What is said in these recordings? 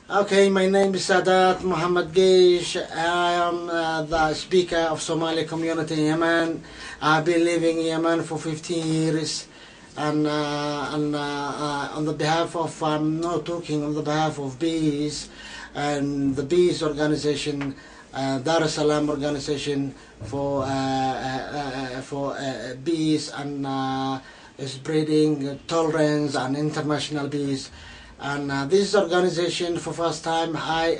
Okay, my name is Sadat Muhammad Geish. I am the speaker of Somali community in Yemen. I've been living in Yemen for 15 years, and on the behalf of, I'm not talking on the behalf of Bees and the Bees organization, Dar es Salaam organization for bees and spreading tolerance and international bees. And this organization, for first time, I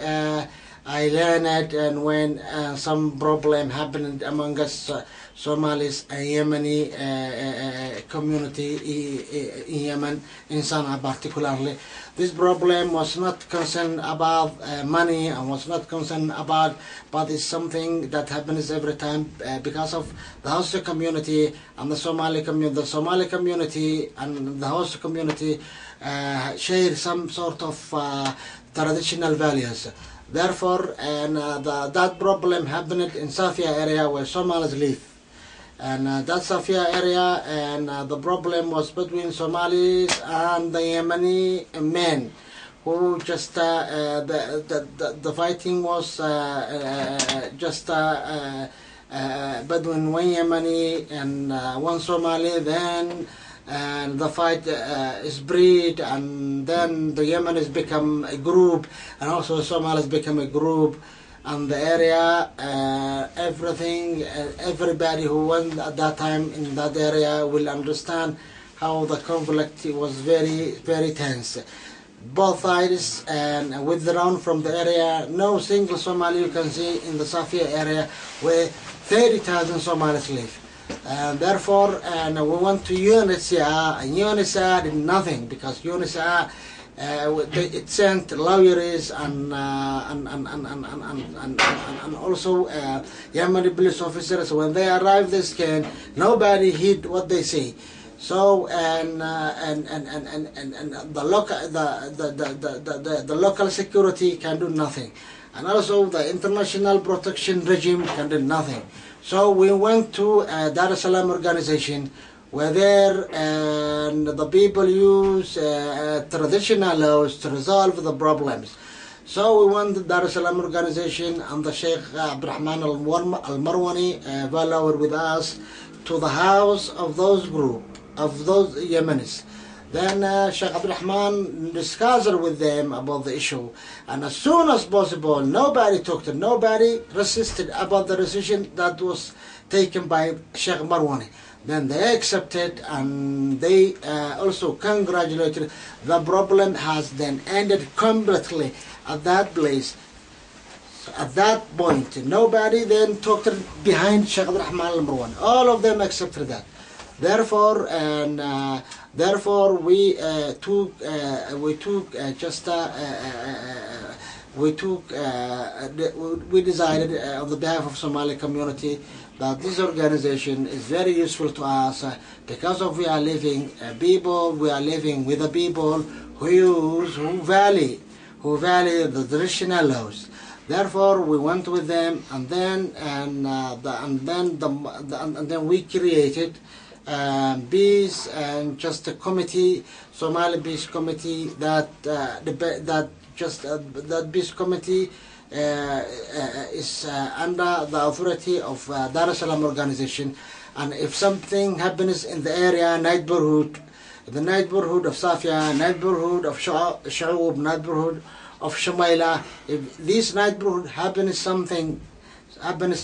learned it, and when some problem happened among us Somalis and Yemeni community in Yemen, in Sana'a particularly, this problem was not concerned about money and was not concerned about, but it's something that happens every time because of the host community and the Somali community. The Somali community and the host community share some sort of traditional values. Therefore, that problem happened in Safia area where Somalis live. And that Safia area, and the problem was between Somalis and the Yemeni men, who just the fighting was just between one Yemeni and one Somali. Then and the fight is breed, and then the Yemenis become a group, and also Somalis become a group. And the area, everything, everybody who went at that time in that area will understand how the conflict was very, very tense. Both sides and withdrawn from the area. No single Somali you can see in the Safia area where 30,000 Somalis live. And therefore, we went to UNHCR, and UNHCR did nothing, because UNHCR it sent lawyers and also Yemeni police officers. When they arrived, they scanned. Nobody heed what they say. So the local security can do nothing, and also the international protection regime can do nothing. So we went to Dar es Salaam organization, where there and the people use traditional laws to resolve the problems. So we went to Dar es Salaam organization, and the Sheikh Abdurrahman Al-Marwani were with us to the house of those group, of those Yemenis. Then Sheikh Abdurrahman discussed with them about the issue, and as soon as possible, nobody talked, nobody resisted about the decision that was taken by Sheikh Marwani. Then they accepted, and they also congratulated. The problem has then ended completely at that place. At that point, nobody then talked behind Sheikh Abdurrahman Al-Marwani. All of them accepted that. Therefore, we decided on the behalf of Somali community that this organization is very useful to us because of we are living with the people who value the traditional laws. Therefore, we went with them, and then we created Bees and just a committee, Somali Bees Committee, that Bees Committee is under the authority of Dar es Salaam organization. And if something happens in the area, the neighborhood of Safia, neighborhood of Sha'ub, neighborhood of Shumaila, if this neighborhood happens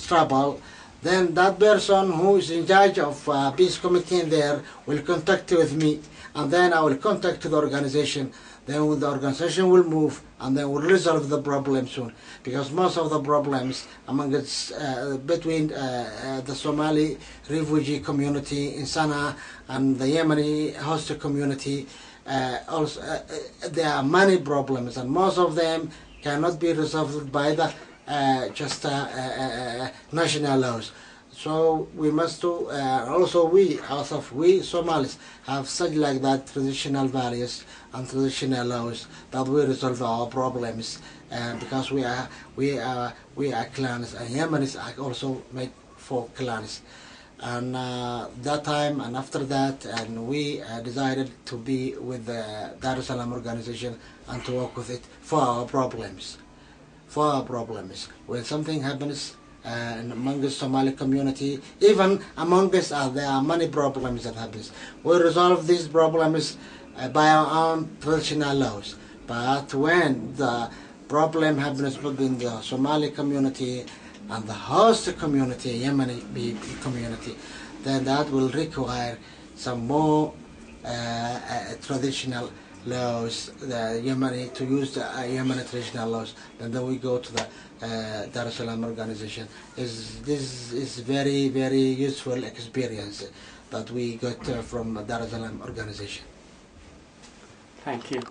trouble, then that person who is in charge of peace committee in there will contact with me, and then I will contact the organization. Then the organization will move, and then will resolve the problem soon. Because most of the problems among between the Somali refugee community in Sana'a and the Yemeni host community, also there are many problems, and most of them cannot be resolved by the national laws. So we must do, also we Somalis have such like that traditional values and traditional laws that we resolve our problems, because we are clans, and Yemenis are also made for clans. And that time and after that, and we decided to be with the Dar es Salaam organization and to work with it for our problems. For our problems. When something happens among the Somali community, even among us, there are many problems that happens. We resolve these problems by our own traditional laws. But when the problem happens between the Somali community and the host community, Yemeni community, then that will require some more traditional laws, the Yemeni, to use the Yemeni traditional laws. And then we go to the Dar es Salaam organization. This is very, very useful experience that we got from Dar es Salaam organization. Thank you.